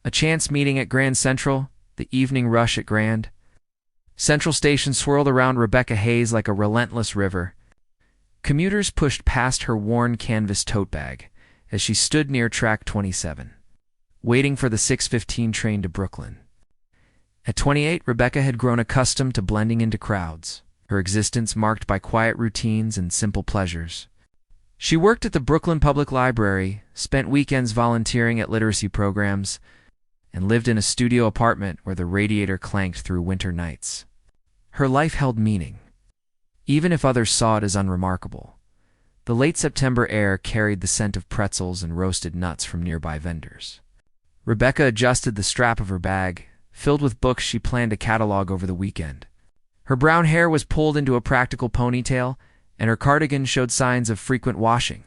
A chance meeting at Grand Central, the evening rush at Grand Central Station swirled around Rebecca Hayes like a relentless river. Commuters pushed past her worn canvas tote bag as she stood near track 27, waiting for the 6:15 train to Brooklyn. At 28, Rebecca had grown accustomed to blending into crowds, her existence marked by quiet routines and simple pleasures. She worked at the Brooklyn Public Library, spent weekends volunteering at literacy programs, and lived in a studio apartment where the radiator clanked through winter nights. Her life held meaning, even if others saw it as unremarkable. The late September air carried the scent of pretzels and roasted nuts from nearby vendors. Rebecca adjusted the strap of her bag, filled with books she planned to catalog over the weekend. Her brown hair was pulled into a practical ponytail, and her cardigan showed signs of frequent washing.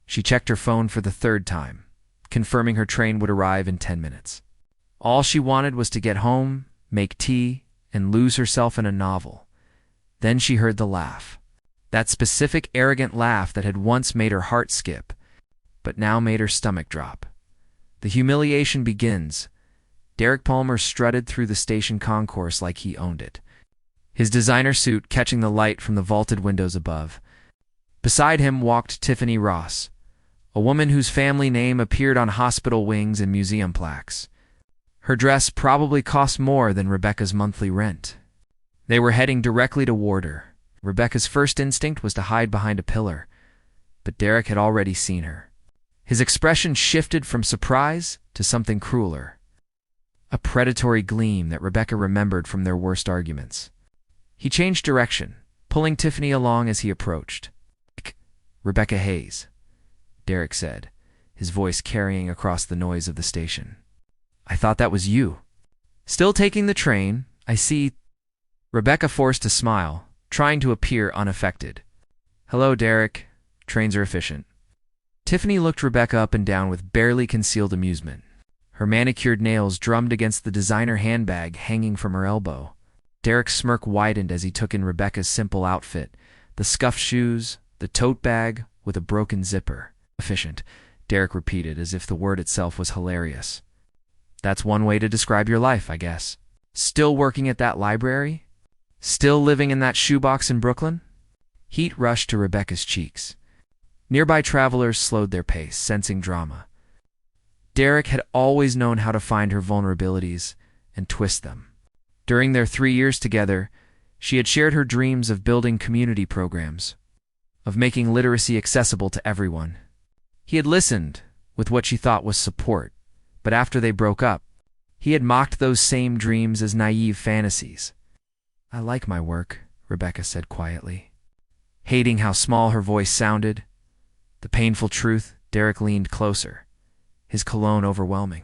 She checked her phone for the third time, confirming her train would arrive in 10 minutes. All she wanted was to get home, make tea, and lose herself in a novel. Then she heard the laugh. That specific arrogant laugh that had once made her heart skip, but now made her stomach drop. The humiliation begins. Derek Palmer strutted through the station concourse like he owned it, his designer suit catching the light from the vaulted windows above. Beside him walked Tiffany Ross, a woman whose family name appeared on hospital wings and museum plaques. Her dress probably cost more than Rebecca's monthly rent. They were heading directly toward her. Rebecca's first instinct was to hide behind a pillar, but Derek had already seen her. His expression shifted from surprise to something crueler, a predatory gleam that Rebecca remembered from their worst arguments. He changed direction, pulling Tiffany along as he approached. "Rebecca Hayes," Derek said, his voice carrying across the noise of the station. "I thought that was you." "Still taking the train, I see." Rebecca forced a smile, trying to appear unaffected. "Hello, Derek. Trains are efficient." Tiffany looked Rebecca up and down with barely concealed amusement. Her manicured nails drummed against the designer handbag hanging from her elbow. Derek's smirk widened as he took in Rebecca's simple outfit, the scuffed shoes, the tote bag with a broken zipper. "Efficient," Derek repeated as if the word itself was hilarious. "That's one way to describe your life, I guess. Still working at that library? Still living in that shoebox in Brooklyn?" Heat rushed to Rebecca's cheeks. Nearby travelers slowed their pace, sensing drama. Derek had always known how to find her vulnerabilities and twist them. During their 3 years together, she had shared her dreams of building community programs, of making literacy accessible to everyone. He had listened with what she thought was support, but after they broke up, he had mocked those same dreams as naive fantasies. "I like my work," Rebecca said quietly, hating how small her voice sounded. The painful truth, Derek leaned closer, his cologne overwhelming.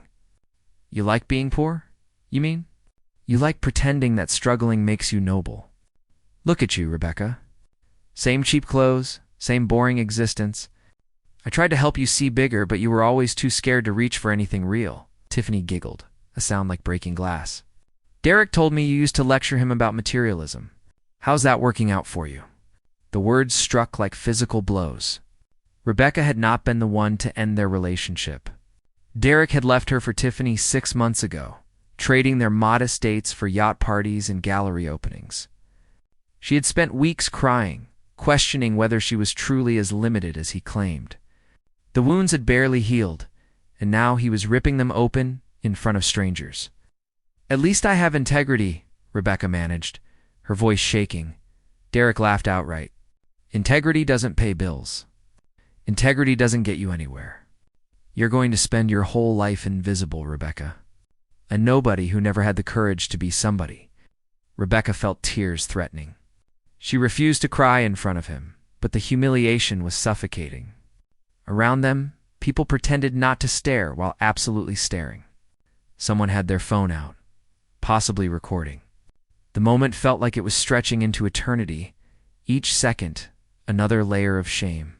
"You like being poor, you mean? You like pretending that struggling makes you noble. Look at you, Rebecca. Same cheap clothes, same boring existence. I tried to help you see bigger, but you were always too scared to reach for anything real." Tiffany giggled, a sound like breaking glass. "Derek told me you used to lecture him about materialism. How's that working out for you?" The words struck like physical blows. Rebecca had not been the one to end their relationship. Derek had left her for Tiffany 6 months ago, trading their modest dates for yacht parties and gallery openings. She had spent weeks crying, questioning whether she was truly as limited as he claimed. The wounds had barely healed, and now he was ripping them open in front of strangers. "At least I have integrity," Rebecca managed, her voice shaking. Derek laughed outright. "Integrity doesn't pay bills. Integrity doesn't get you anywhere. You're going to spend your whole life invisible, Rebecca. A nobody who never had the courage to be somebody." Rebecca felt tears threatening. She refused to cry in front of him, but the humiliation was suffocating. Around them, people pretended not to stare while absolutely staring. Someone had their phone out, possibly recording. The moment felt like it was stretching into eternity, each second another layer of shame.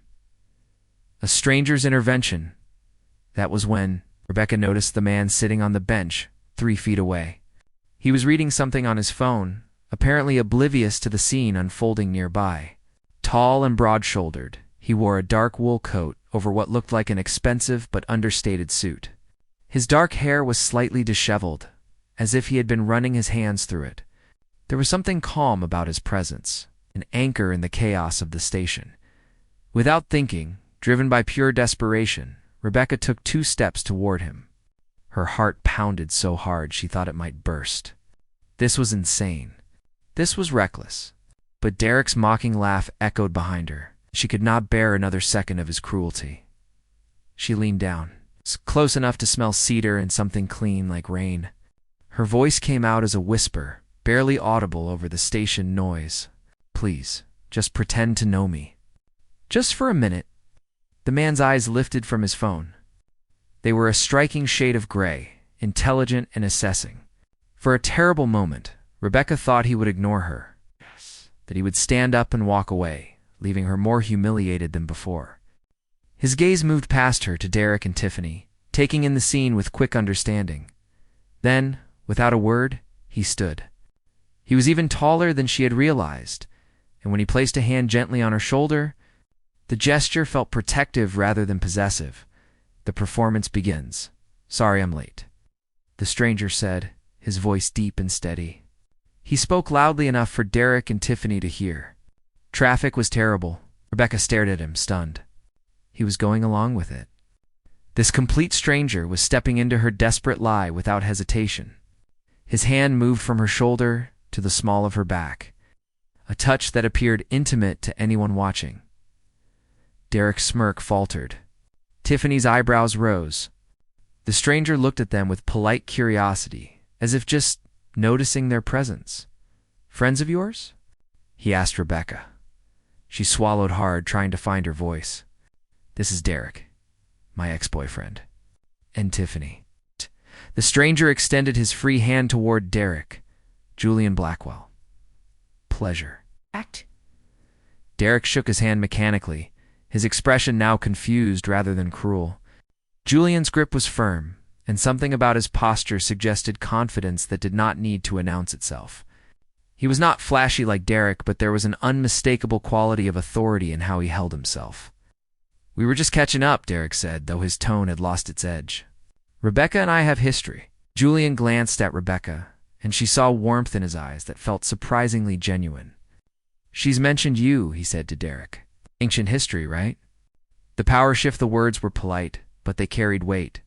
A stranger's intervention. That was when Rebecca noticed the man sitting on the bench 3 feet away. He was reading something on his phone, apparently oblivious to the scene unfolding nearby. Tall and broad-shouldered, he wore a dark wool coat over what looked like an expensive but understated suit. His dark hair was slightly disheveled, as if he had been running his hands through it. There was something calm about his presence, an anchor in the chaos of the station. Without thinking, driven by pure desperation, Rebecca took 2 steps toward him. Her heart pounded so hard she thought it might burst. This was insane. This was reckless. But Derek's mocking laugh echoed behind her. She could not bear another second of his cruelty. She leaned down, close enough to smell cedar and something clean like rain. Her voice came out as a whisper, barely audible over the station noise. "Please, just pretend to know me." Just for a minute. The man's eyes lifted from his phone. They were a striking shade of gray, intelligent and assessing. For a terrible moment, Rebecca thought he would ignore her, that he would stand up and walk away, leaving her more humiliated than before. His gaze moved past her to Derek and Tiffany, taking in the scene with quick understanding. Then, without a word, he stood. He was even taller than she had realized, and when he placed a hand gently on her shoulder, the gesture felt protective rather than possessive. "The performance begins. Sorry I'm late," the stranger said, his voice deep and steady. He spoke loudly enough for Derek and Tiffany to hear. Traffic was terrible. Rebecca stared at him, stunned. He was going along with it. This complete stranger was stepping into her desperate lie without hesitation. His hand moved from her shoulder to the small of her back, a touch that appeared intimate to anyone watching. Derek's smirk faltered. Tiffany's eyebrows rose. The stranger looked at them with polite curiosity, as if just noticing their presence. "Friends of yours?" he asked Rebecca. She swallowed hard, trying to find her voice. "This is Derek, my ex-boyfriend." "And Tiffany." The stranger extended his free hand toward Derek. "Julian Blackwell." "Pleasure." "Act." Derek shook his hand mechanically, his expression now confused rather than cruel. Julian's grip was firm, and something about his posture suggested confidence that did not need to announce itself. He was not flashy like Derek, but there was an unmistakable quality of authority in how he held himself. "We were just catching up," Derek said, though his tone had lost its edge. "Rebecca and I have history." Julian glanced at Rebecca, and she saw warmth in his eyes that felt surprisingly genuine. "She's mentioned you," he said to Derek. "Ancient history, right?" The power shift the words were polite, but they carried weight.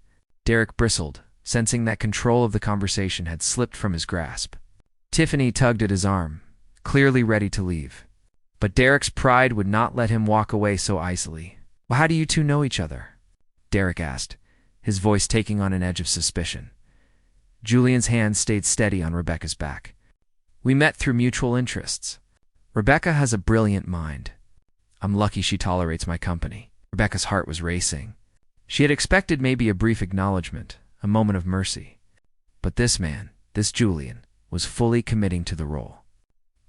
Derek bristled, sensing that control of the conversation had slipped from his grasp. Tiffany tugged at his arm, clearly ready to leave. But Derek's pride would not let him walk away so easily. "Well, how do you 2 know each other?" Derek asked, his voice taking on an edge of suspicion. Julian's hand stayed steady on Rebecca's back. "We met through mutual interests. Rebecca has a brilliant mind. I'm lucky she tolerates my company." Rebecca's heart was racing. She had expected maybe a brief acknowledgement, a moment of mercy. But this man, this Julian, was fully committing to the role.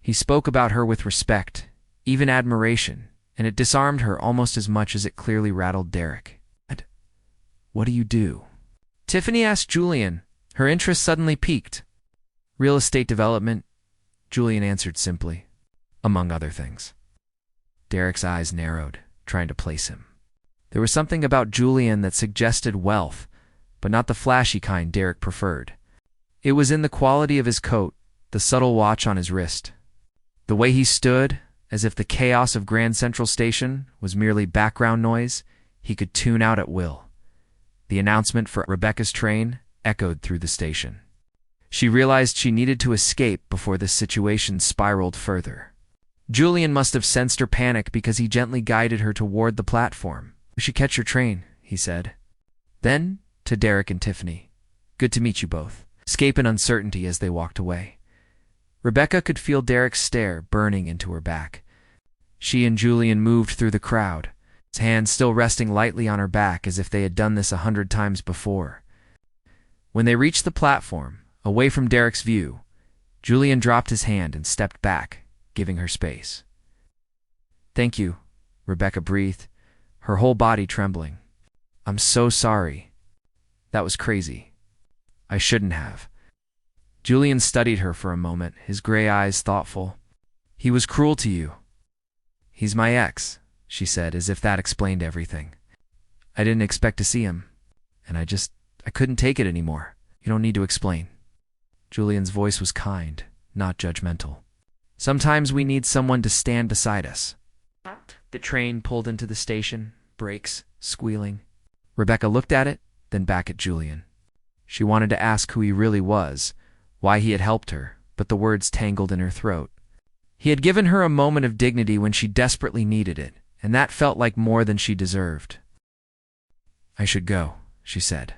He spoke about her with respect, even admiration, and it disarmed her almost as much as it clearly rattled Derek. "What do you do?" Tiffany asked Julian. Her interest suddenly piqued. "Real estate development," Julian answered simply, "among other things." Derek's eyes narrowed, trying to place him. There was something about Julian that suggested wealth, but not the flashy kind Derek preferred. It was in the quality of his coat, the subtle watch on his wrist. The way he stood, as if the chaos of Grand Central Station was merely background noise he could tune out at will. The announcement for Rebecca's train echoed through the station. She realized she needed to escape before this situation spiraled further. Julian must have sensed her panic because he gently guided her toward the platform. "We should catch your train," he said. Then, to Derek and Tiffany, "Good to meet you both." Escape and uncertainty as they walked away. Rebecca could feel Derek's stare burning into her back. She and Julian moved through the crowd, his hands still resting lightly on her back as if they had done this 100 times before. When they reached the platform, away from Derek's view, Julian dropped his hand and stepped back, giving her space. "Thank you," Rebecca breathed, her whole body trembling. "I'm so sorry. That was crazy. I shouldn't have." Julian studied her for a moment, his gray eyes thoughtful. "He was cruel to you." "He's my ex," she said, as if that explained everything. "I didn't expect to see him, and I couldn't take it anymore. You don't need to explain. Julian's voice was kind, not judgmental. Sometimes we need someone to stand beside us. The train pulled into the station, brakes squealing. Rebecca looked at it, then back at Julian. She wanted to ask who he really was, why he had helped her, but the words tangled in her throat. He had given her a moment of dignity when she desperately needed it, and that felt like more than she deserved. I should go, she said.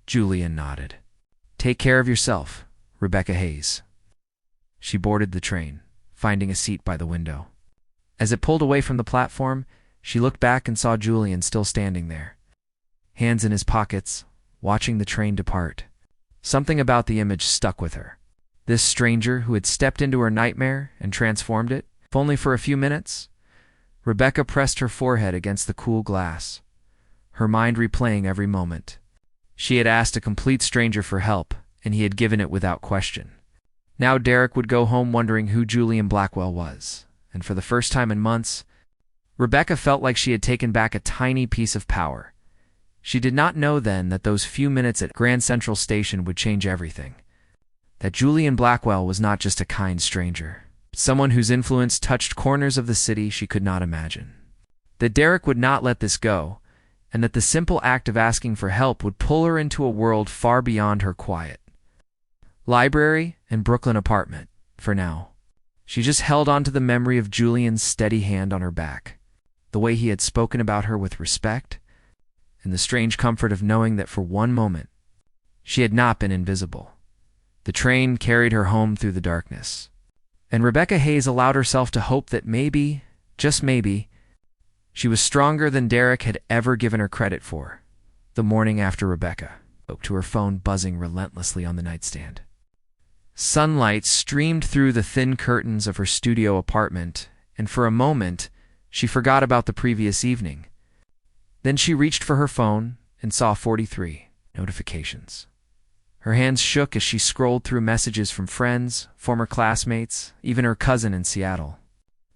Julian nodded. Take care of yourself, Rebecca Hayes. She boarded the train, finding a seat by the window. As it pulled away from the platform, she looked back and saw Julian still standing there, hands in his pockets, watching the train depart. Something about the image stuck with her. This stranger who had stepped into her nightmare and transformed it, if only for a few minutes. Rebecca pressed her forehead against the cool glass, her mind replaying every moment. She had asked a complete stranger for help, and he had given it without question. Now Derek would go home wondering who Julian Blackwell was, and for the first time in months, Rebecca felt like she had taken back a tiny piece of power. She did not know then that those few minutes at Grand Central Station would change everything. That Julian Blackwell was not just a kind stranger, but someone whose influence touched corners of the city she could not imagine. That Derek would not let this go, and that the simple act of asking for help would pull her into a world far beyond her quiet library and Brooklyn apartment, for now. She just held on to the memory of Julian's steady hand on her back, the way he had spoken about her with respect, and the strange comfort of knowing that for one moment, she had not been invisible. The train carried her home through the darkness, and Rebecca Hayes allowed herself to hope that maybe, just maybe, she was stronger than Derek had ever given her credit for. The morning after Rebecca spoke to her phone buzzing relentlessly on the nightstand. Sunlight streamed through the thin curtains of her studio apartment, and for a moment, she forgot about the previous evening. Then she reached for her phone and saw 43 notifications. Her hands shook as she scrolled through messages from friends, former classmates, even her cousin in Seattle.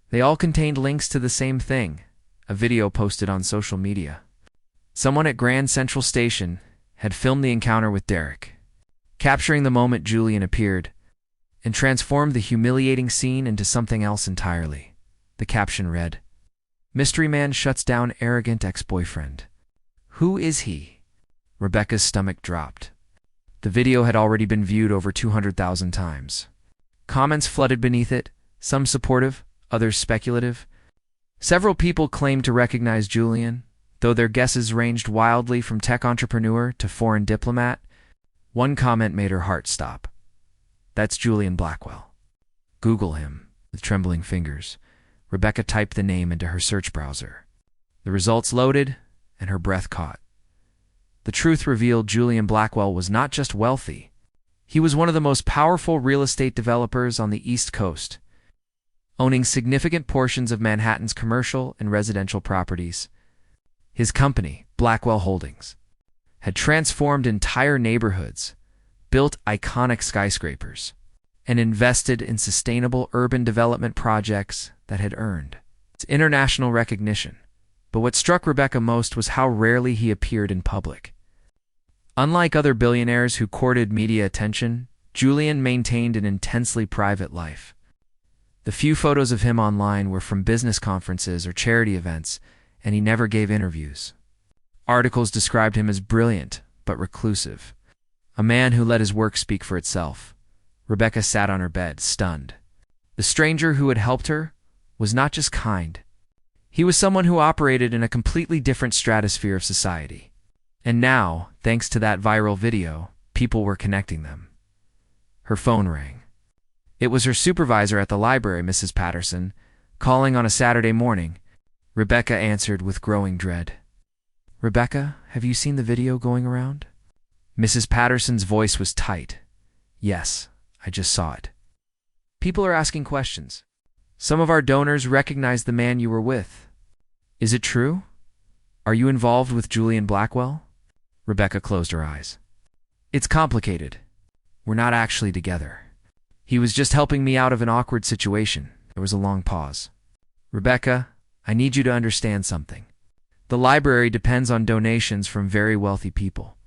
They all contained links to the same thing, a video posted on social media. Someone at Grand Central Station had filmed the encounter with Derek, capturing the moment Julian appeared, and transformed the humiliating scene into something else entirely. The caption read, "Mystery man shuts down arrogant ex-boyfriend. Who is he?" Rebecca's stomach dropped. The video had already been viewed over 200,000 times. Comments flooded beneath it, some supportive, others speculative. Several people claimed to recognize Julian, though their guesses ranged wildly from tech entrepreneur to foreign diplomat. One comment made her heart stop. "That's Julian Blackwell. Google him." With trembling fingers, Rebecca typed the name into her search browser. The results loaded, and her breath caught. The truth revealed Julian Blackwell was not just wealthy. He was one of the most powerful real estate developers on the East Coast, owning significant portions of Manhattan's commercial and residential properties. His company, Blackwell Holdings, had transformed entire neighborhoods, built iconic skyscrapers, and invested in sustainable urban development projects that had earned international recognition. But what struck Rebecca most was how rarely he appeared in public. Unlike other billionaires who courted media attention, Julian maintained an intensely private life. The few photos of him online were from business conferences or charity events, and he never gave interviews. Articles described him as brilliant, but reclusive, a man who let his work speak for itself. Rebecca sat on her bed, stunned. The stranger who had helped her was not just kind. He was someone who operated in a completely different stratosphere of society. And now, thanks to that viral video, people were connecting them. Her phone rang. It was her supervisor at the library, Mrs. Patterson, calling on a Saturday morning. Rebecca answered with growing dread. "Rebecca, have you seen the video going around?" Mrs. Patterson's voice was tight. "Yes, I just saw it. People are asking questions. Some of our donors recognize the man you were with. Is it true? Are you involved with Julian Blackwell?" Rebecca closed her eyes. "It's complicated. We're not actually together. He was just helping me out of an awkward situation." There was a long pause. "Rebecca, I need you to understand something. The library depends on donations from very wealthy people.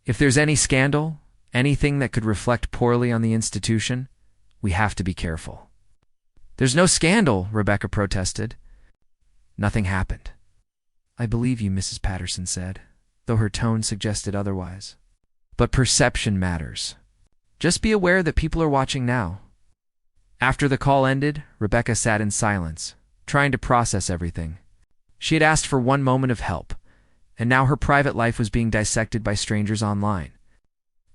If there's any scandal, anything that could reflect poorly on the institution, we have to be careful. There's no scandal, Rebecca protested. Nothing happened. I believe you, Mrs. Patterson said, though her tone suggested otherwise. But perception matters. Just be aware that people are watching now. After the call ended, Rebecca sat in silence, trying to process everything. She had asked for one moment of help, and now her private life was being dissected by strangers online.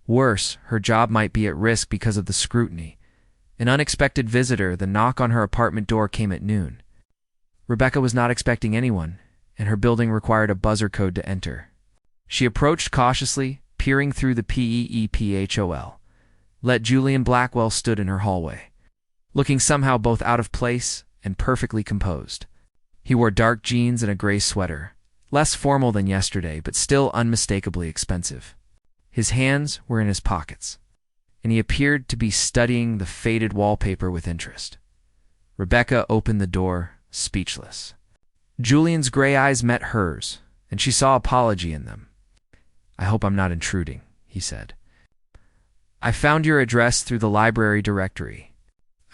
Worse, her job might be at risk because of the scrutiny. An unexpected visitor, the knock on her apartment door came at noon. Rebecca was not expecting anyone, and her building required a buzzer code to enter. She approached cautiously, peering through the peephole. Julian Blackwell stood in her hallway, looking somehow both out of place and perfectly composed. He wore dark jeans and a gray sweater, less formal than yesterday, but still unmistakably expensive. His hands were in his pockets, and he appeared to be studying the faded wallpaper with interest. Rebecca opened the door, speechless. Julian's gray eyes met hers, and she saw apology in them. I hope I'm not intruding, he said. I found your address through the library directory.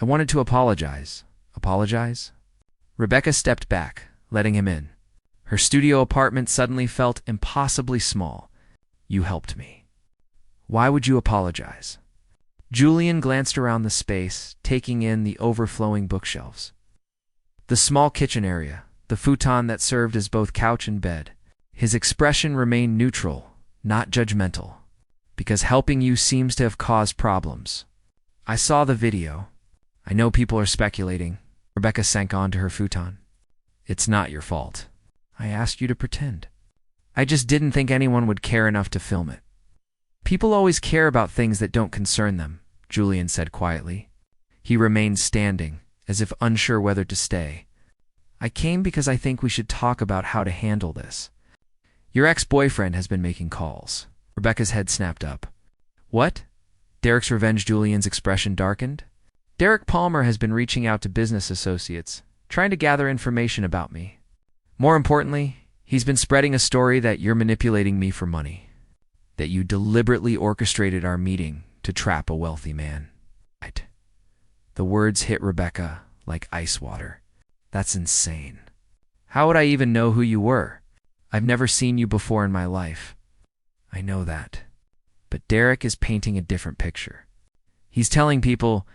I wanted to apologize. Apologize? Rebecca stepped back, letting him in. Her studio apartment suddenly felt impossibly small. You helped me. Why would you apologize? Julian glanced around the space, taking in the overflowing bookshelves. The small kitchen area, the futon that served as both couch and bed. His expression remained neutral, not judgmental, because helping you seems to have caused problems. I saw the video. I know people are speculating. Rebecca sank onto her futon. It's not your fault. I asked you to pretend. I just didn't think anyone would care enough to film it. People always care about things that don't concern them, Julian said quietly. He remained standing, as if unsure whether to stay. I came because I think we should talk about how to handle this. Your ex-boyfriend has been making calls. Rebecca's head snapped up. What? Derek's revenge. Julian's expression darkened. Derek Palmer has been reaching out to business associates, trying to gather information about me. More importantly, he's been spreading a story that you're manipulating me for money, that you deliberately orchestrated our meeting to trap a wealthy man. The words hit Rebecca like ice water. That's insane. How would I even know who you were? I've never seen you before in my life. I know that. But Derek is painting a different picture. He's telling people,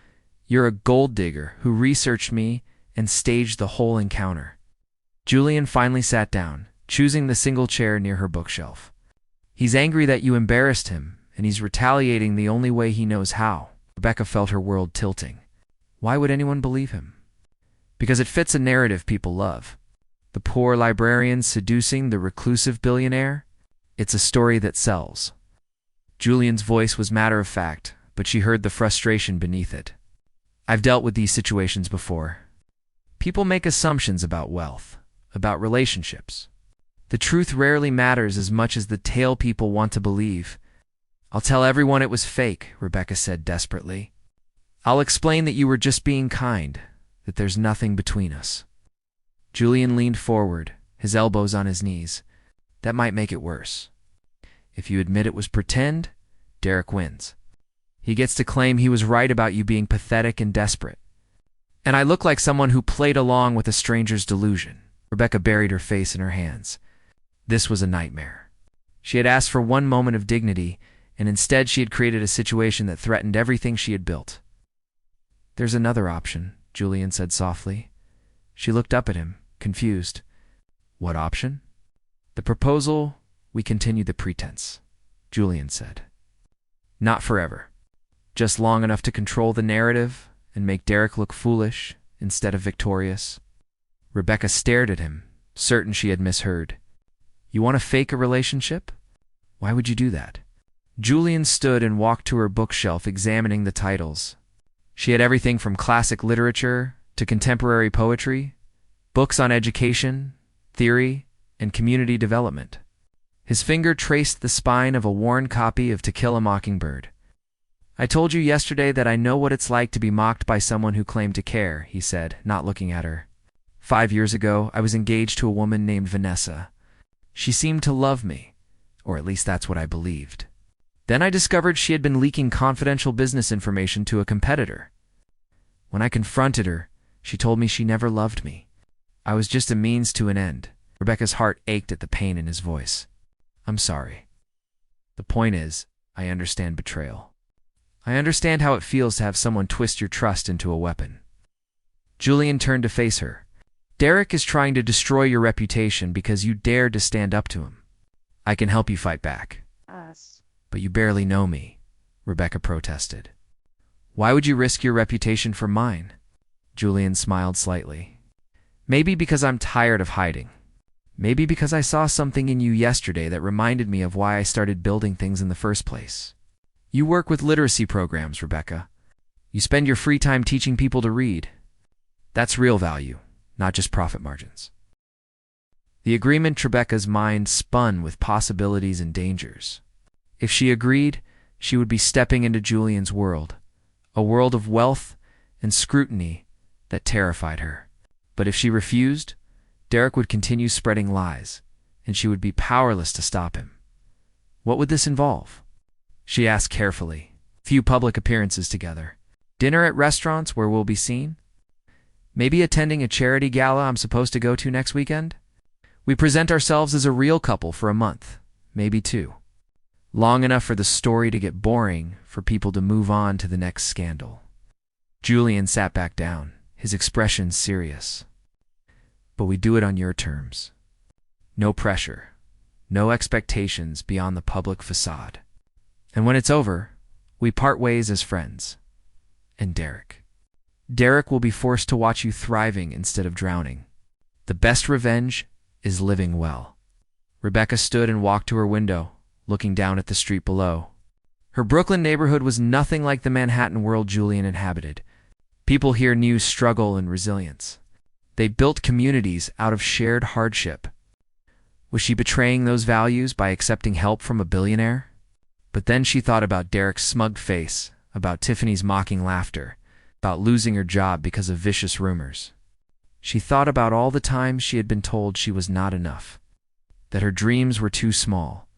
you're a gold digger who researched me and staged the whole encounter. Julian finally sat down, choosing the single chair near her bookshelf. He's angry that you embarrassed him, and he's retaliating the only way he knows how. Rebecca felt her world tilting. Why would anyone believe him? Because it fits a narrative people love. The poor librarian seducing the reclusive billionaire? It's a story that sells. Julian's voice was matter-of-fact, but she heard the frustration beneath it. I've dealt with these situations before. People make assumptions about wealth, about relationships. The truth rarely matters as much as the tale people want to believe. I'll tell everyone it was fake, Rebecca said desperately. I'll explain that you were just being kind, that there's nothing between us. Julian leaned forward, his elbows on his knees. That might make it worse. If you admit it was pretend, Derek wins. He gets to claim he was right about you being pathetic and desperate. And I look like someone who played along with a stranger's delusion. Rebecca buried her face in her hands. This was a nightmare. She had asked for one moment of dignity, and instead she had created a situation that threatened everything she had built. There's another option, Julian said softly. She looked up at him, confused. What option? The proposal, we continue the pretense, Julian said. Not forever. Just long enough to control the narrative and make Derek look foolish instead of victorious. Rebecca stared at him, certain she had misheard. You want to fake a relationship? Why would you do that? Julian stood and walked to her bookshelf, examining the titles. She had everything from classic literature to contemporary poetry, books on education, theory, and community development. His finger traced the spine of a worn copy of To Kill a Mockingbird. I told you yesterday that I know what it's like to be mocked by someone who claimed to care, he said, not looking at her. 5 years ago, I was engaged to a woman named Vanessa. She seemed to love me, or at least that's what I believed. Then I discovered she had been leaking confidential business information to a competitor. When I confronted her, she told me she never loved me. I was just a means to an end. Rebecca's heart ached at the pain in his voice. I'm sorry. The point is, I understand betrayal. I understand how it feels to have someone twist your trust into a weapon. Julian turned to face her. Derek is trying to destroy your reputation because you dared to stand up to him. I can help you fight back. But you barely know me, Rebecca protested. Why would you risk your reputation for mine? Julian smiled slightly. Maybe because I'm tired of hiding. Maybe because I saw something in you yesterday that reminded me of why I started building things in the first place. You work with literacy programs, Rebecca. You spend your free time teaching people to read. That's real value, not just profit margins. The agreement Rebecca's mind spun with possibilities and dangers. If she agreed, she would be stepping into Julian's world, a world of wealth and scrutiny that terrified her. But if she refused, Derek would continue spreading lies, and she would be powerless to stop him. What would this involve? She asked carefully. Few public appearances together. Dinner at restaurants where we'll be seen? Maybe attending a charity gala I'm supposed to go to next weekend? We present ourselves as a real couple for a month, maybe two. Long enough for the story to get boring, for people to move on to the next scandal. Julian sat back down, his expression serious. But we do it on your terms. No pressure, no expectations beyond the public facade. And when it's over, we part ways as friends. And Derek. Derek will be forced to watch you thriving instead of drowning. The best revenge is living well. Rebecca stood and walked to her window, looking down at the street below. Her Brooklyn neighborhood was nothing like the Manhattan world Julian inhabited. People here knew struggle and resilience. They built communities out of shared hardship. Was she betraying those values by accepting help from a billionaire? But then she thought about Derek's smug face, about Tiffany's mocking laughter, about losing her job because of vicious rumors. She thought about all the times she had been told she was not enough, that her dreams were too small,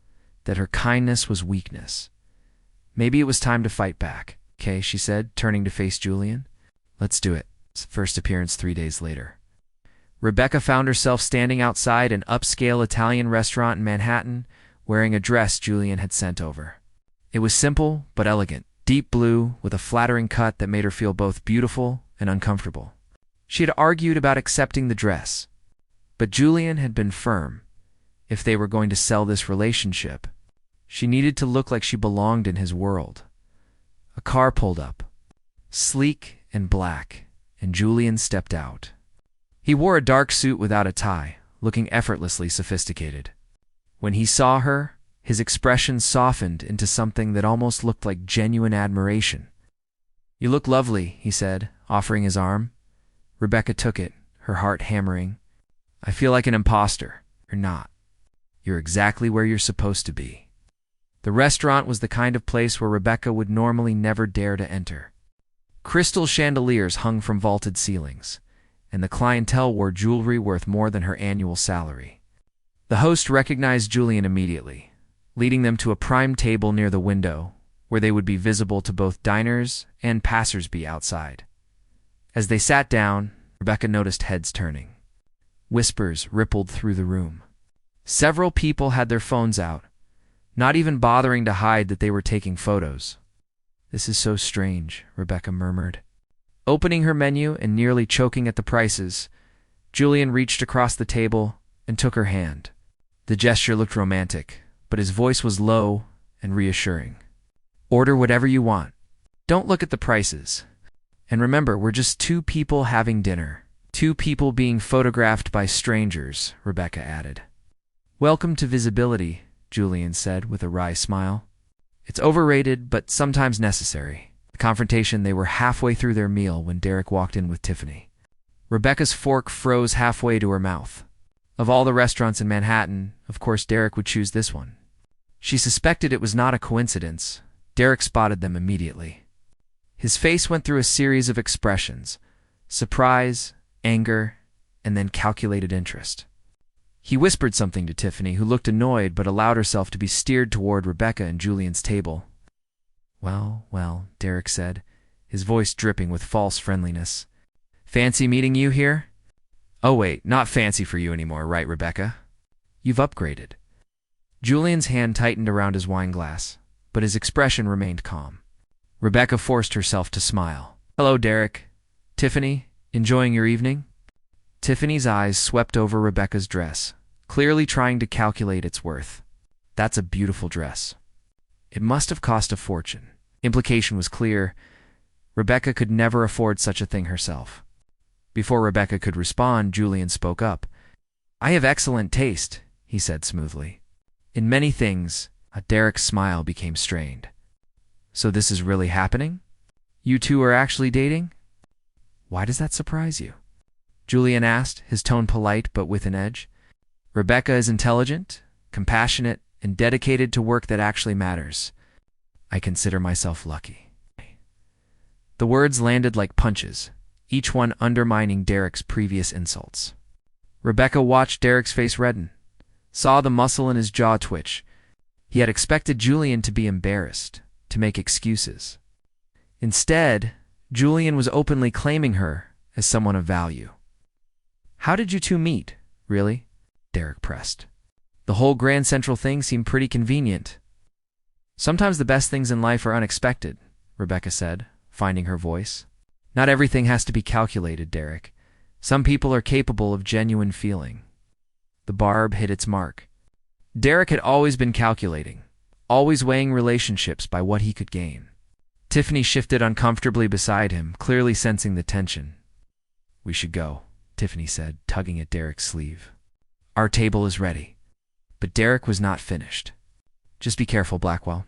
that her kindness was weakness. Maybe it was time to fight back. Okay, she said, turning to face Julian. Let's do it. First appearance 3 days later. Rebecca found herself standing outside an upscale Italian restaurant in Manhattan, wearing a dress Julian had sent over. It was simple but elegant, deep blue with a flattering cut that made her feel both beautiful and uncomfortable. She had argued about accepting the dress, but Julian had been firm. If they were going to sell this relationship, she needed to look like she belonged in his world. A car pulled up, sleek and black, and Julian stepped out. He wore a dark suit without a tie, looking effortlessly sophisticated. When he saw her, his expression softened into something that almost looked like genuine admiration. You look lovely, he said, offering his arm. Rebecca took it, her heart hammering. I feel like an imposter. You're not. You're exactly where you're supposed to be. The restaurant was the kind of place where Rebecca would normally never dare to enter. Crystal chandeliers hung from vaulted ceilings, and the clientele wore jewelry worth more than her annual salary. The host recognized Julian immediately, leading them to a prime table near the window, where they would be visible to both diners and passers-by outside. As they sat down, Rebecca noticed heads turning. Whispers rippled through the room. Several people had their phones out, not even bothering to hide that they were taking photos. This is so strange, Rebecca murmured. Opening her menu and nearly choking at the prices, Julian reached across the table and took her hand. The gesture looked romantic, but his voice was low and reassuring. Order whatever you want. Don't look at the prices. And remember, we're just two people having dinner. Two people being photographed by strangers, Rebecca added. Welcome to visibility, Julian said with a wry smile. It's overrated, but sometimes necessary. The confrontation, they were halfway through their meal when Derek walked in with Tiffany. Rebecca's fork froze halfway to her mouth. Of all the restaurants in Manhattan, of course Derek would choose this one. She suspected it was not a coincidence. Derek spotted them immediately. His face went through a series of expressions: surprise, anger, and then calculated interest. He whispered something to Tiffany, who looked annoyed but allowed herself to be steered toward Rebecca and Julian's table. "Well, well," Derek said, his voice dripping with false friendliness. "Fancy meeting you here?" "Oh wait, not fancy for you anymore, right, Rebecca? You've upgraded." Julian's hand tightened around his wine glass, but his expression remained calm. Rebecca forced herself to smile. "Hello, Derek. Tiffany, enjoying your evening?" Tiffany's eyes swept over Rebecca's dress, clearly trying to calculate its worth. "That's a beautiful dress. It must have cost a fortune." Implication was clear. Rebecca could never afford such a thing herself. Before Rebecca could respond, Julian spoke up. "I have excellent taste," he said smoothly. "In many things." Derek's smile became strained. "So this is really happening? You two are actually dating?" "Why does that surprise you?" Julian asked, his tone polite but with an edge. "Rebecca is intelligent, compassionate, and dedicated to work that actually matters. I consider myself lucky." The words landed like punches, each one undermining Derek's previous insults. Rebecca watched Derek's face redden, saw the muscle in his jaw twitch. He had expected Julian to be embarrassed, to make excuses. Instead, Julian was openly claiming her as someone of value. "How did you two meet, really?" Derek pressed. "The whole Grand Central thing seemed pretty convenient." "Sometimes the best things in life are unexpected," Rebecca said, finding her voice. "Not everything has to be calculated, Derek. Some people are capable of genuine feeling." The barb hit its mark. Derek had always been calculating, always weighing relationships by what he could gain. Tiffany shifted uncomfortably beside him, clearly sensing the tension. "We should go," Tiffany said, tugging at Derek's sleeve. "Our table is ready." But Derek was not finished. "Just be careful, Blackwell.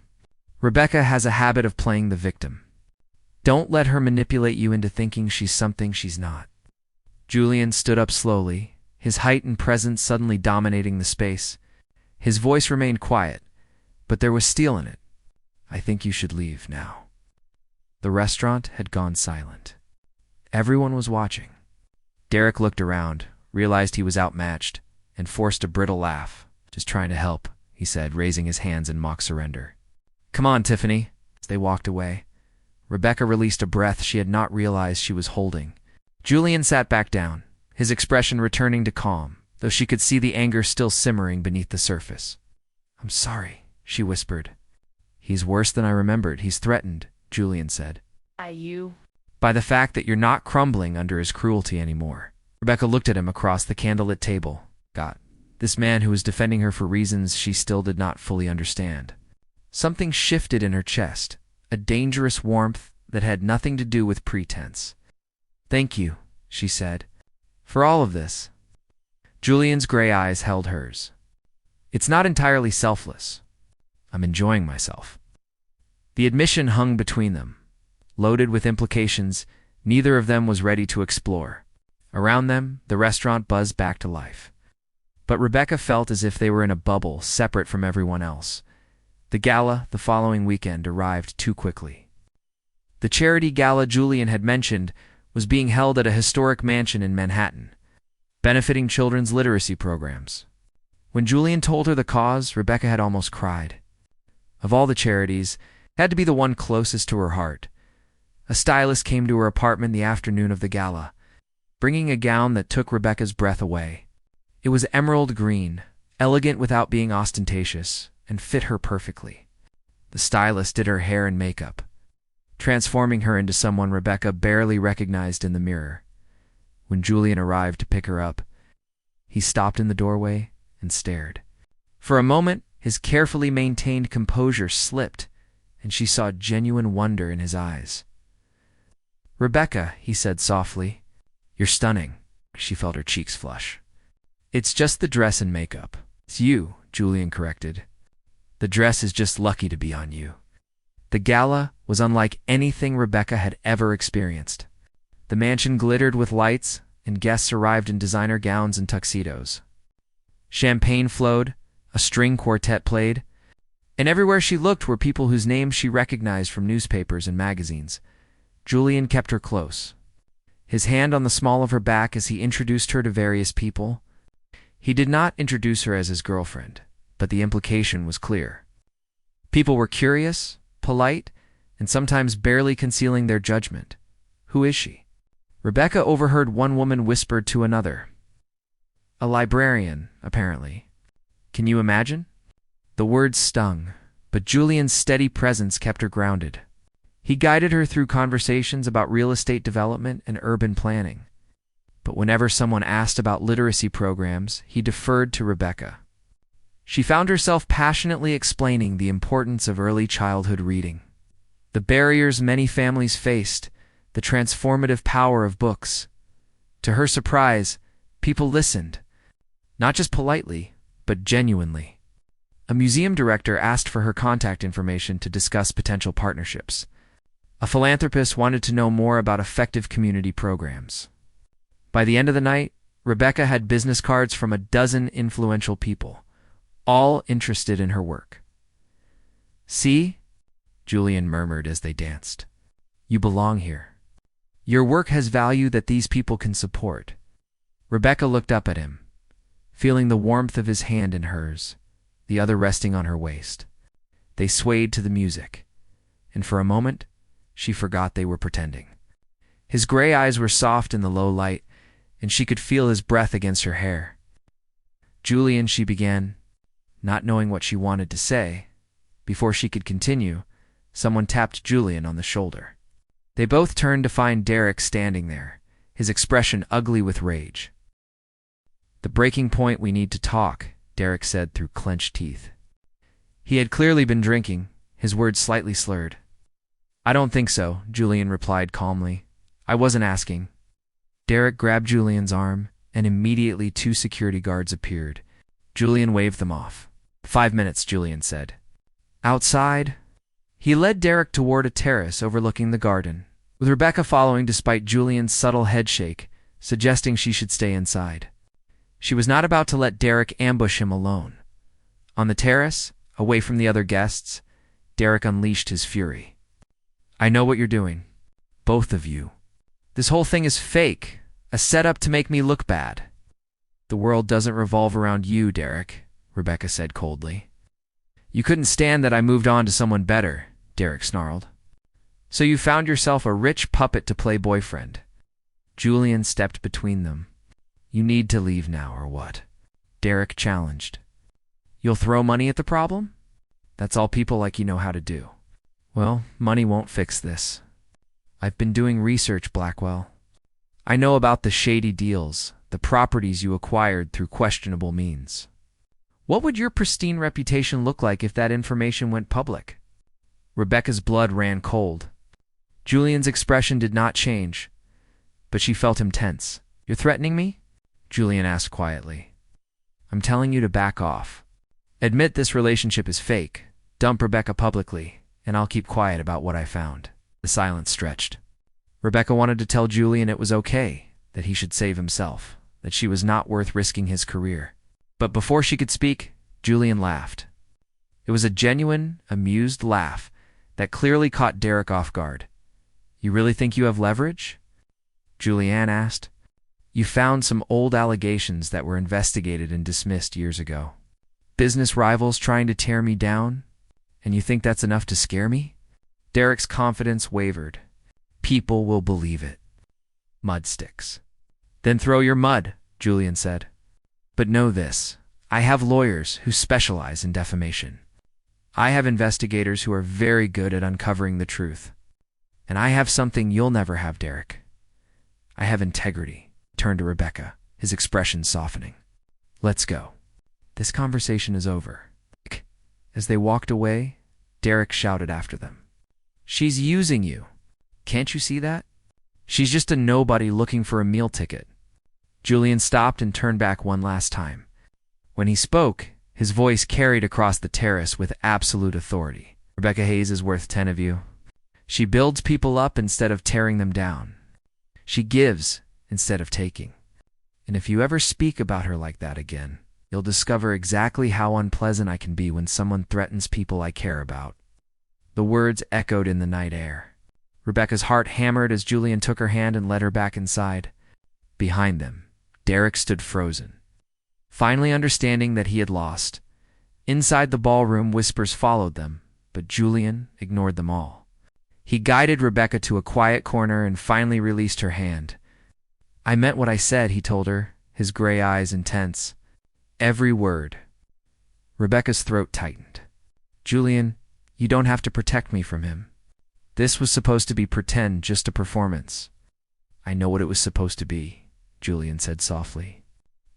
Rebecca has a habit of playing the victim. Don't let her manipulate you into thinking she's something she's not." Julian stood up slowly, his height and presence suddenly dominating the space. His voice remained quiet, but there was steel in it. "I think you should leave now." The restaurant had gone silent. Everyone was watching. Derek looked around, realized he was outmatched, and forced a brittle laugh. "Just trying to help," he said, raising his hands in mock surrender. "Come on, Tiffany." As they walked away, Rebecca released a breath she had not realized she was holding. Julian sat back down, his expression returning to calm, though she could see the anger still simmering beneath the surface. "I'm sorry," she whispered. "He's worse than I remembered. He's threatened," Julian said. "By you?" "By the fact that you're not crumbling under his cruelty anymore." Rebecca looked at him across the candlelit table. God, this man who was defending her for reasons she still did not fully understand. Something shifted in her chest, a dangerous warmth that had nothing to do with pretense. "Thank you," she said, "for all of this." Julian's gray eyes held hers. "It's not entirely selfless. I'm enjoying myself." The admission hung between them, loaded with implications neither of them was ready to explore. Around them, the restaurant buzzed back to life. But Rebecca felt as if they were in a bubble separate from everyone else. The gala the following weekend arrived too quickly. The charity gala Julian had mentioned was being held at a historic mansion in Manhattan, benefiting children's literacy programs. When Julian told her the cause, Rebecca had almost cried. Of all the charities, it had to be the one closest to her heart. A stylist came to her apartment the afternoon of the gala, bringing a gown that took Rebecca's breath away. It was emerald green, elegant without being ostentatious, and fit her perfectly. The stylist did her hair and makeup, transforming her into someone Rebecca barely recognized in the mirror. When Julian arrived to pick her up, he stopped in the doorway and stared. For a moment, his carefully maintained composure slipped, and she saw genuine wonder in his eyes. "Rebecca," he said softly, "you're stunning." She felt her cheeks flush. "It's just the dress and makeup." "It's you," Julian corrected. "The dress is just lucky to be on you." The gala was unlike anything Rebecca had ever experienced. The mansion glittered with lights, and guests arrived in designer gowns and tuxedos. Champagne flowed, a string quartet played, and everywhere she looked were people whose names she recognized from newspapers and magazines. Julian kept her close, his hand on the small of her back as he introduced her to various people. He did not introduce her as his girlfriend, but the implication was clear. People were curious, polite, and sometimes barely concealing their judgment. Who is she? Rebecca overheard one woman whisper to another. A librarian, apparently. Can you imagine? The words stung, but Julian's steady presence kept her grounded. He guided her through conversations about real estate development and urban planning. But whenever someone asked about literacy programs, he deferred to Rebecca. She found herself passionately explaining the importance of early childhood reading, the barriers many families faced, the transformative power of books. To her surprise, people listened, not just politely, but genuinely. A museum director asked for her contact information to discuss potential partnerships. A philanthropist wanted to know more about effective community programs. By the end of the night, Rebecca had business cards from a dozen influential people, all interested in her work. "See?" Julian murmured as they danced. "You belong here. Your work has value that these people can support." Rebecca looked up at him, feeling the warmth of his hand in hers, the other resting on her waist. They swayed to the music, and for a moment, she forgot they were pretending. His gray eyes were soft in the low light, and she could feel his breath against her hair. "Julian," she began, not knowing what she wanted to say. Before she could continue, someone tapped Julian on the shoulder. They both turned to find Derek standing there, his expression ugly with rage. "The breaking point, we need to talk," Derek said through clenched teeth. He had clearly been drinking, his words slightly slurred. "I don't think so," Julian replied calmly. "I wasn't asking." Derek grabbed Julian's arm, and immediately 2 security guards appeared. Julian waved them off. 5 minutes, Julian said. Outside, he led Derek toward a terrace overlooking the garden, with Rebecca following despite Julian's subtle headshake, suggesting she should stay inside. She was not about to let Derek ambush him alone. On the terrace, away from the other guests, Derek unleashed his fury. "I know what you're doing. Both of you. This whole thing is fake, a setup to make me look bad." "The world doesn't revolve around you, Derek," Rebecca said coldly. "You couldn't stand that I moved on to someone better," Derek snarled. "So you found yourself a rich puppet to play boyfriend." Julian stepped between them. "You need to leave now, or what?" Derek challenged. "You'll throw money at the problem? That's all people like you know how to do." "Well, money won't fix this. I've been doing research, Blackwell. I know about the shady deals, the properties you acquired through questionable means. What would your pristine reputation look like if that information went public?" Rebecca's blood ran cold. Julian's expression did not change, but she felt him tense. "You're threatening me?" Julian asked quietly. "I'm telling you to back off. Admit this relationship is fake, dump Rebecca publicly, and I'll keep quiet about what I found." The silence stretched. Rebecca wanted to tell Julian it was okay, that he should save himself, that she was not worth risking his career. But before she could speak, Julian laughed. It was a genuine, amused laugh that clearly caught Derek off guard. "You really think you have leverage?" Julianne asked. "You found some old allegations that were investigated and dismissed years ago. Business rivals trying to tear me down? And you think that's enough to scare me?" Derek's confidence wavered. "People will believe it. Mud sticks." "Then throw your mud," Julian said. "But know this, I have lawyers who specialize in defamation. I have investigators who are very good at uncovering the truth. And I have something you'll never have, Derek. I have integrity." He turned to Rebecca, his expression softening. "Let's go. This conversation is over." As they walked away, Derek shouted after them. "She's using you. Can't you see that? She's just a nobody looking for a meal ticket." Julian stopped and turned back one last time. When he spoke, his voice carried across the terrace with absolute authority. "Rebecca Hayes is worth 10 of you. She builds people up instead of tearing them down. She gives instead of taking. And if you ever speak about her like that again, you'll discover exactly how unpleasant I can be when someone threatens people I care about." The words echoed in the night air. Rebecca's heart hammered as Julian took her hand and led her back inside. Behind them, Derek stood frozen, finally understanding that he had lost. Inside the ballroom, whispers followed them, but Julian ignored them all. He guided Rebecca to a quiet corner and finally released her hand. "I meant what I said," he told her, his gray eyes intense. Every word. Rebecca's throat tightened. "Julian, you don't have to protect me from him. This was supposed to be pretend, just a performance." "I know what it was supposed to be," Julian said softly.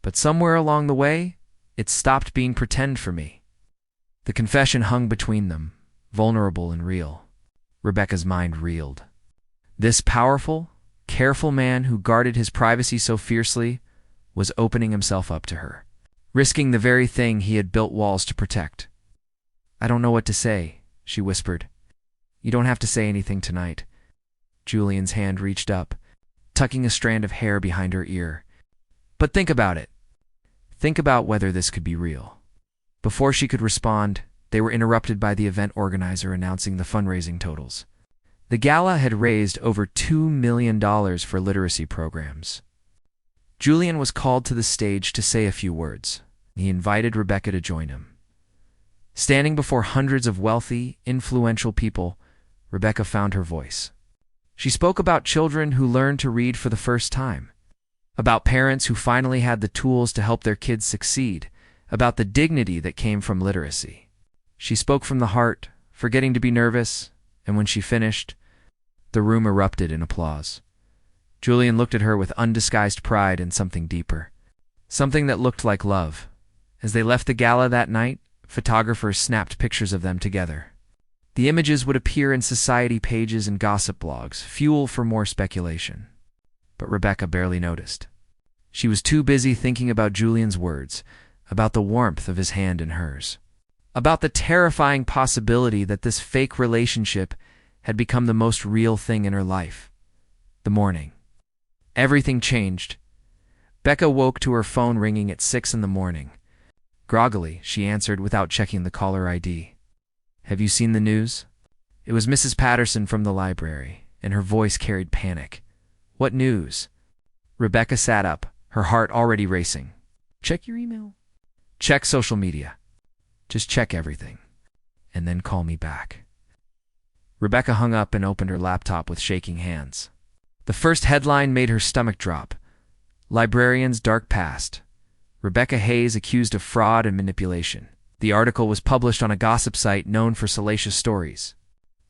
"But somewhere along the way, it stopped being pretend for me." The confession hung between them, vulnerable and real. Rebecca's mind reeled. This powerful, careful man who guarded his privacy so fiercely was opening himself up to her, risking the very thing he had built walls to protect. "I don't know what to say," she whispered. "You don't have to say anything tonight." Julian's hand reached up, tucking a strand of hair behind her ear. "But think about it. Think about whether this could be real." Before she could respond, they were interrupted by the event organizer announcing the fundraising totals. The gala had raised over $2 million for literacy programs. Julian was called to the stage to say a few words. He invited Rebecca to join him. Standing before hundreds of wealthy, influential people, Rebecca found her voice. She spoke about children who learned to read for the first time, about parents who finally had the tools to help their kids succeed, about the dignity that came from literacy. She spoke from the heart, forgetting to be nervous, and when she finished, the room erupted in applause. Julian looked at her with undisguised pride and something deeper, something that looked like love. As they left the gala that night, photographers snapped pictures of them together. The images would appear in society pages and gossip blogs, fuel for more speculation. But Rebecca barely noticed. She was too busy thinking about Julian's words, about the warmth of his hand in hers, about the terrifying possibility that this fake relationship had become the most real thing in her life. The morning. Everything changed. Becca woke to her phone ringing at 6 a.m. Groggily, she answered without checking the caller ID. "Have you seen the news?" It was Mrs. Patterson from the library, and her voice carried panic. "What news?" Rebecca sat up, her heart already racing. "Check your email." "Check social media. Just check everything. And then call me back." Rebecca hung up and opened her laptop with shaking hands. The first headline made her stomach drop. Librarian's Dark Past. Rebecca Hayes accused of fraud and manipulation. The article was published on a gossip site known for salacious stories.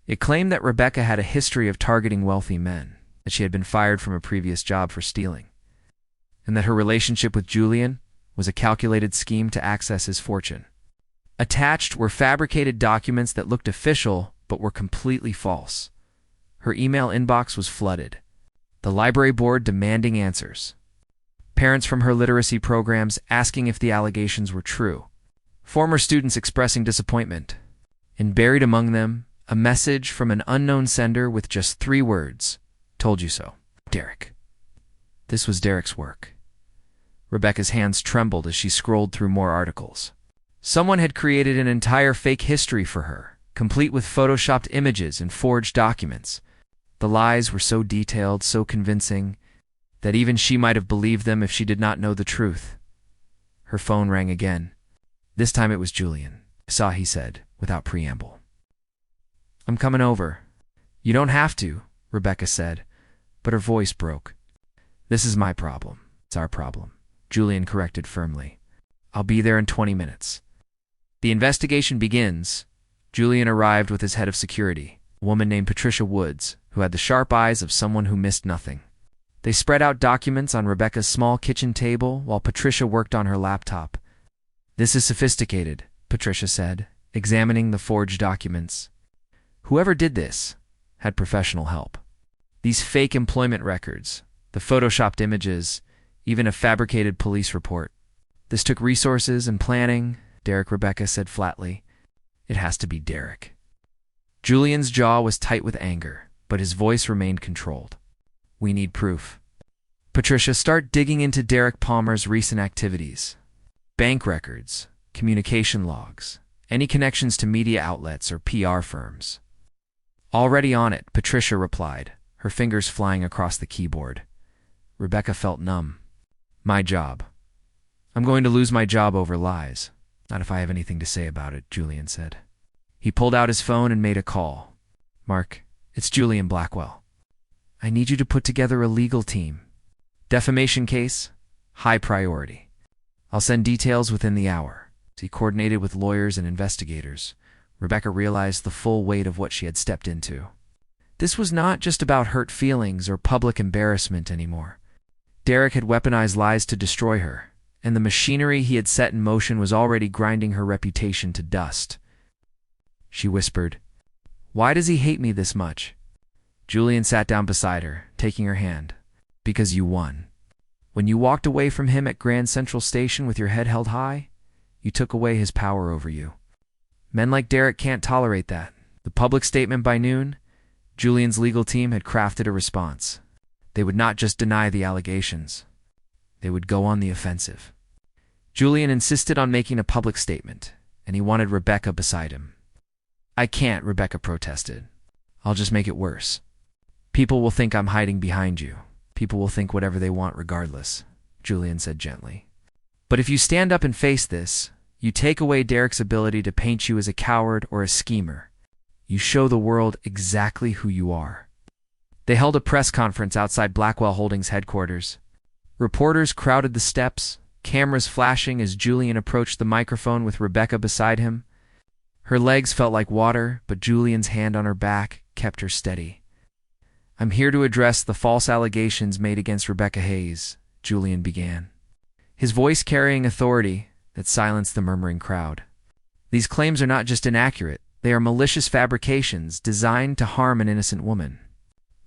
It claimed that Rebecca had a history of targeting wealthy men, that she had been fired from a previous job for stealing, and that her relationship with Julian was a calculated scheme to access his fortune. Attached were fabricated documents that looked official but were completely false. Her email inbox was flooded. The library board demanding answers. Parents from her literacy programs asking if the allegations were true. Former students expressing disappointment. And buried among them, a message from an unknown sender with just 3 words. "Told you so. Derek." This was Derek's work. Rebecca's hands trembled as she scrolled through more articles. Someone had created an entire fake history for her, complete with photoshopped images and forged documents. The lies were so detailed, so convincing, that even she might have believed them if she did not know the truth. Her phone rang again. This time it was Julian. "I saw," he said, without preamble. "I'm coming over." "You don't have to," Rebecca said, but her voice broke. "This is my problem. It's our problem," Julian corrected firmly. "I'll be there in 20 minutes. The investigation begins." Julian arrived with his head of security, a woman named Patricia Woods, who had the sharp eyes of someone who missed nothing. They spread out documents on Rebecca's small kitchen table while Patricia worked on her laptop. "This is sophisticated," Patricia said, examining the forged documents. "Whoever did this had professional help. These fake employment records, the photoshopped images, even a fabricated police report. This took resources and planning," Derek, Rebecca said flatly. "It has to be Derek." Julian's jaw was tight with anger, but his voice remained controlled. "We need proof." "Patricia, start digging into Derek Palmer's recent activities. Bank records, communication logs, any connections to media outlets or PR firms." "Already on it," Patricia replied, her fingers flying across the keyboard. Rebecca felt numb. "My job. I'm going to lose my job over lies. Not if I have anything to say about it, Julian said. He pulled out his phone and made a call. Mark, it's Julian Blackwell. I need you to put together a legal team. Defamation case, high priority. I'll send details within the hour. As he coordinated with lawyers and investigators, Rebecca realized the full weight of what she had stepped into. This was not just about hurt feelings or public embarrassment anymore. Derek had weaponized lies to destroy her, and the machinery he had set in motion was already grinding her reputation to dust. She whispered, "Why does he hate me this much?" Julian sat down beside her, taking her hand. "Because you won. When you walked away from him at Grand Central Station with your head held high, you took away his power over you. Men like Derek can't tolerate that." The public statement by noon, Julian's legal team had crafted a response. They would not just deny the allegations. They would go on the offensive. Julian insisted on making a public statement, and he wanted Rebecca beside him. "I can't," Rebecca protested. "I'll just make it worse. People will think I'm hiding behind you. People will think whatever they want regardless," Julian said gently. "But if you stand up and face this, you take away Derek's ability to paint you as a coward or a schemer. You show the world exactly who you are." They held a press conference outside Blackwell Holdings headquarters. Reporters crowded the steps, cameras flashing as Julian approached the microphone with Rebecca beside him. Her legs felt like water, but Julian's hand on her back kept her steady. "I'm here to address the false allegations made against Rebecca Hayes," Julian began, his voice carrying authority that silenced the murmuring crowd. "These claims are not just inaccurate, they are malicious fabrications designed to harm an innocent woman.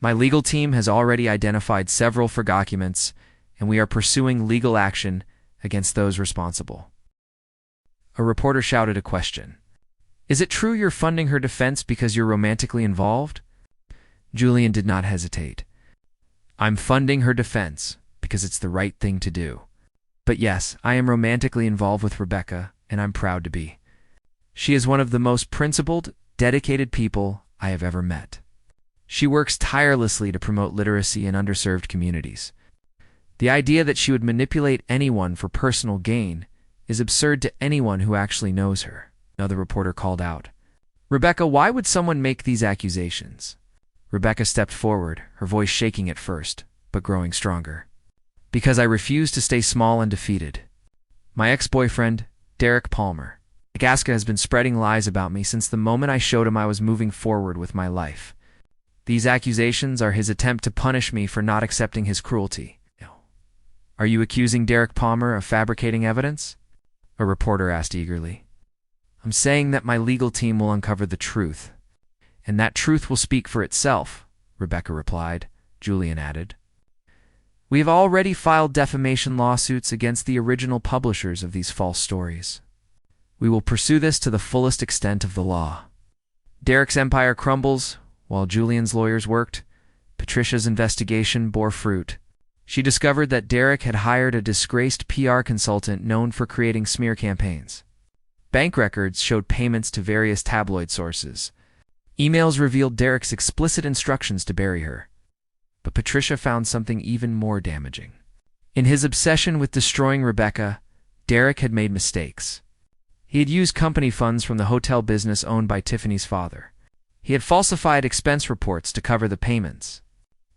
My legal team has already identified several fraud documents, and we are pursuing legal action against those responsible." A reporter shouted a question. "Is it true you're funding her defense because you're romantically involved?" Julian did not hesitate. "I'm funding her defense because it's the right thing to do. But yes, I am romantically involved with Rebecca, and I'm proud to be. She is one of the most principled, dedicated people I have ever met. She works tirelessly to promote literacy in underserved communities. The idea that she would manipulate anyone for personal gain is absurd to anyone who actually knows her," another reporter called out. "Rebecca, why would someone make these accusations?" Rebecca stepped forward, her voice shaking at first, but growing stronger. "Because I refuse to stay small and defeated. My ex-boyfriend, Derek Palmer, Agaska, has been spreading lies about me since the moment I showed him I was moving forward with my life. These accusations are his attempt to punish me for not accepting his cruelty." "Are you accusing Derek Palmer of fabricating evidence?" a reporter asked eagerly. "I'm saying that my legal team will uncover the truth, and that truth will speak for itself," Rebecca replied. Julian added, "We have already filed defamation lawsuits against the original publishers of these false stories. We will pursue this to the fullest extent of the law." Derek's empire crumbles. While Julian's lawyers worked, Patricia's investigation bore fruit. She discovered that Derek had hired a disgraced PR consultant known for creating smear campaigns. Bank records showed payments to various tabloid sources. Emails revealed Derek's explicit instructions to bury her. But Patricia found something even more damaging. In his obsession with destroying Rebecca, Derek had made mistakes. He had used company funds from the hotel business owned by Tiffany's father. He had falsified expense reports to cover the payments.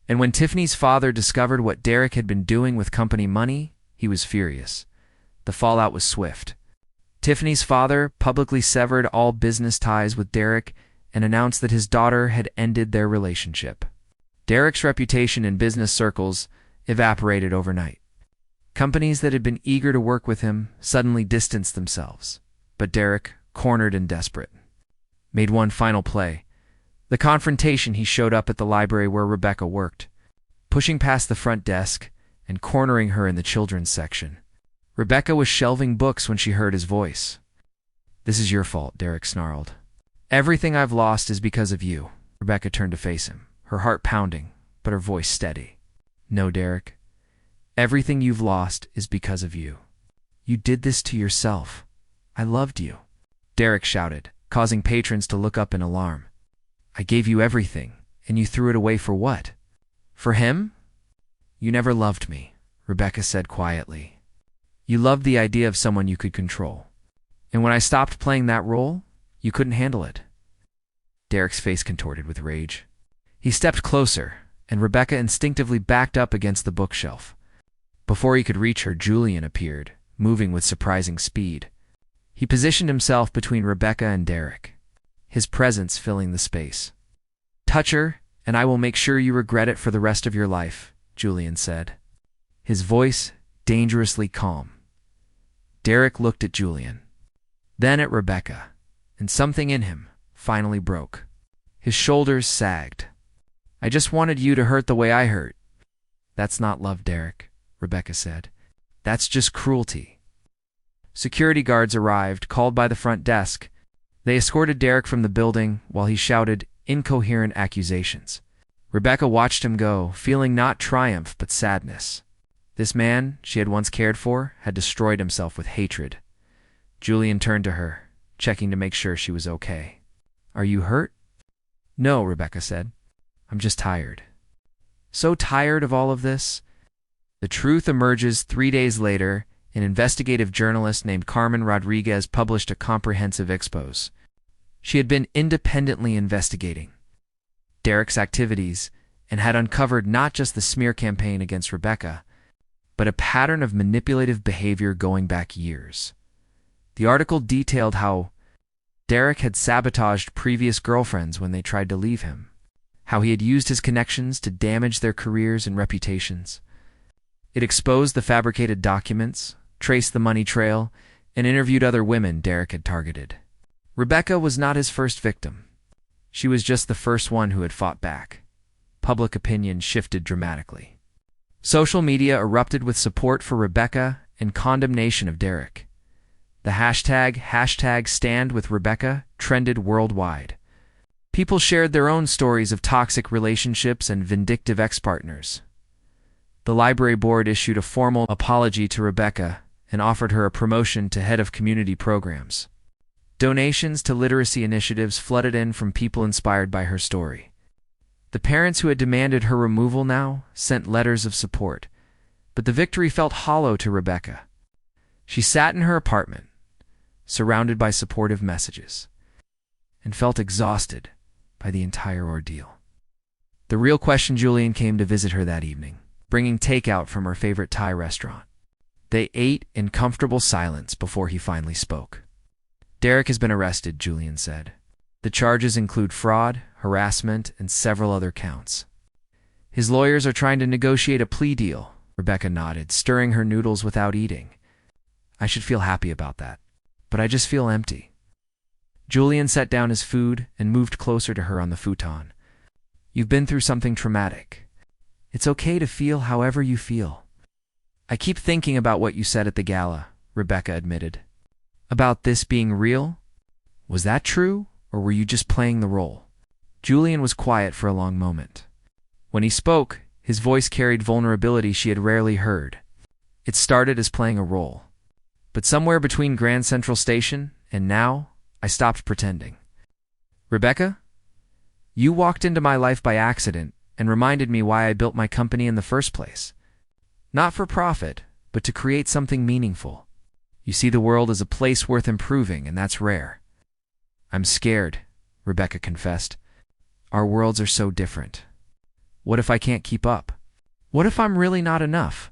And when Tiffany's father discovered what Derek had been doing with company money, he was furious. The fallout was swift. Tiffany's father publicly severed all business ties with Derek and announced that his daughter had ended their relationship. Derek's reputation in business circles evaporated overnight. Companies that had been eager to work with him suddenly distanced themselves. But Derek, cornered and desperate, made one final play. The confrontation, he showed up at the library where Rebecca worked, pushing past the front desk and cornering her in the children's section. Rebecca was shelving books when she heard his voice. "This is your fault," Derek snarled. "Everything I've lost is because of you." Rebecca turned to face him, her heart pounding, but her voice steady. "No, Derek. Everything you've lost is because of you. You did this to yourself. I loved you." Derek shouted, causing patrons to look up in alarm. "I gave you everything, and you threw it away for what? For him?" "You never loved me," Rebecca said quietly. You loved the idea of someone you could control. And when I stopped playing that role, you couldn't handle it." Derek's face contorted with rage. He stepped closer, and Rebecca instinctively backed up against the bookshelf. Before he could reach her, Julian appeared, moving with surprising speed. He positioned himself between Rebecca and Derek, his presence filling the space. "Touch her, and I will make sure you regret it for the rest of your life," Julian said, his voice dangerously calm. Derek looked at Julian, then at Rebecca, and something in him finally broke. His shoulders sagged. "I just wanted you to hurt the way I hurt." "That's not love, Derek," Rebecca said. "That's just cruelty." Security guards arrived, called by the front desk. They escorted Derek from the building while he shouted incoherent accusations. Rebecca watched him go, feeling not triumph but sadness. This man she had once cared for had destroyed himself with hatred. Julian turned to her, checking to make sure she was okay. "Are you hurt?" "No," Rebecca said. "I'm just tired." So tired of all of this. The truth emerges 3 days later. An investigative journalist named Carmen Rodriguez published a comprehensive expose. She had been independently investigating Derek's activities and had uncovered not just the smear campaign against Rebecca, but a pattern of manipulative behavior going back years. The article detailed how Derek had sabotaged previous girlfriends when they tried to leave him, how he had used his connections to damage their careers and reputations. It exposed the fabricated documents, traced the money trail, and interviewed other women Derek had targeted. Rebecca was not his first victim. She was just the first one who had fought back. Public opinion shifted dramatically. Social media erupted with support for Rebecca and condemnation of Derek. The hashtag #StandWithRebecca trended worldwide. People shared their own stories of toxic relationships and vindictive ex-partners. The library board issued a formal apology to Rebecca and offered her a promotion to head of community programs. Donations to literacy initiatives flooded in from people inspired by her story. The parents who had demanded her removal now sent letters of support, but the victory felt hollow to Rebecca. She sat in her apartment, surrounded by supportive messages, and felt exhausted by the entire ordeal. The real question: Julian came to visit her that evening, bringing takeout from her favorite Thai restaurant. They ate in comfortable silence before he finally spoke. "Derek has been arrested," Julian said. "The charges include fraud, harassment, and several other counts. His lawyers are trying to negotiate a plea deal." Rebecca nodded, stirring her noodles without eating. "I should feel happy about that, but I just feel empty." Julian set down his food and moved closer to her on the futon. "You've been through something traumatic. It's okay to feel however you feel." "I keep thinking about what you said at the gala," Rebecca admitted. "About this being real? Was that true, or were you just playing the role?" Julian was quiet for a long moment. When he spoke, his voice carried vulnerability she had rarely heard. "It started as playing a role. But somewhere between Grand Central Station and now, I stopped pretending. Rebecca, you walked into my life by accident and reminded me why I built my company in the first place. Not for profit, but to create something meaningful. You see the world as a place worth improving, and that's rare." "I'm scared," Rebecca confessed. "Our worlds are so different. What if I can't keep up? What if I'm really not enough?"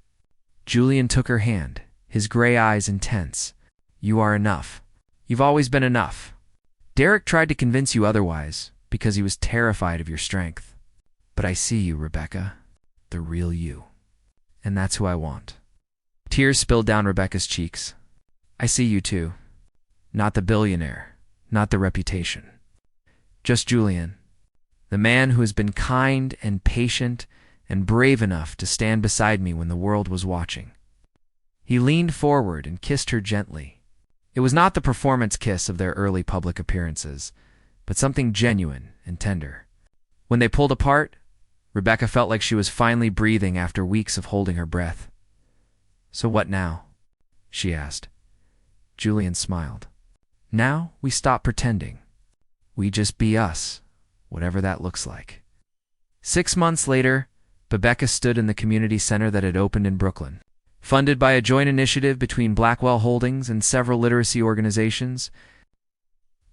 Julian took her hand, his gray eyes intense. "You are enough. You've always been enough. Derek tried to convince you otherwise because he was terrified of your strength. But I see you, Rebecca, the real you. And that's who I want." Tears spilled down Rebecca's cheeks. "I see you too. Not the billionaire, not the reputation. Just Julian, the man who has been kind and patient and brave enough to stand beside me when the world was watching." He leaned forward and kissed her gently. It was not the performance kiss of their early public appearances, but something genuine and tender. When they pulled apart, Rebecca felt like she was finally breathing after weeks of holding her breath. "So what now?" she asked. Julian smiled. "Now we stop pretending. We just be us, whatever that looks like." 6 months later, Rebecca stood in the community center that had opened in Brooklyn. Funded by a joint initiative between Blackwell Holdings and several literacy organizations,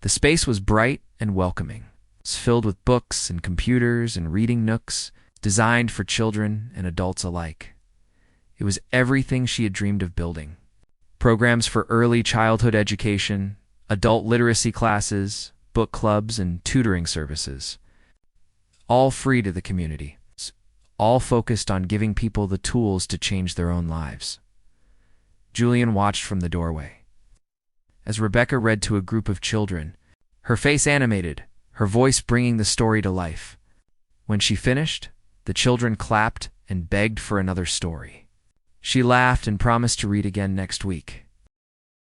the space was bright and welcoming. It was filled with books and computers and reading nooks designed for children and adults alike. It was everything she had dreamed of building. Programs for early childhood education, adult literacy classes, book clubs, and tutoring services. All free to the community. All focused on giving people the tools to change their own lives. Julian watched from the doorway. As Rebecca read to a group of children, her face animated, her voice bringing the story to life. When she finished, the children clapped and begged for another story. She laughed and promised to read again next week.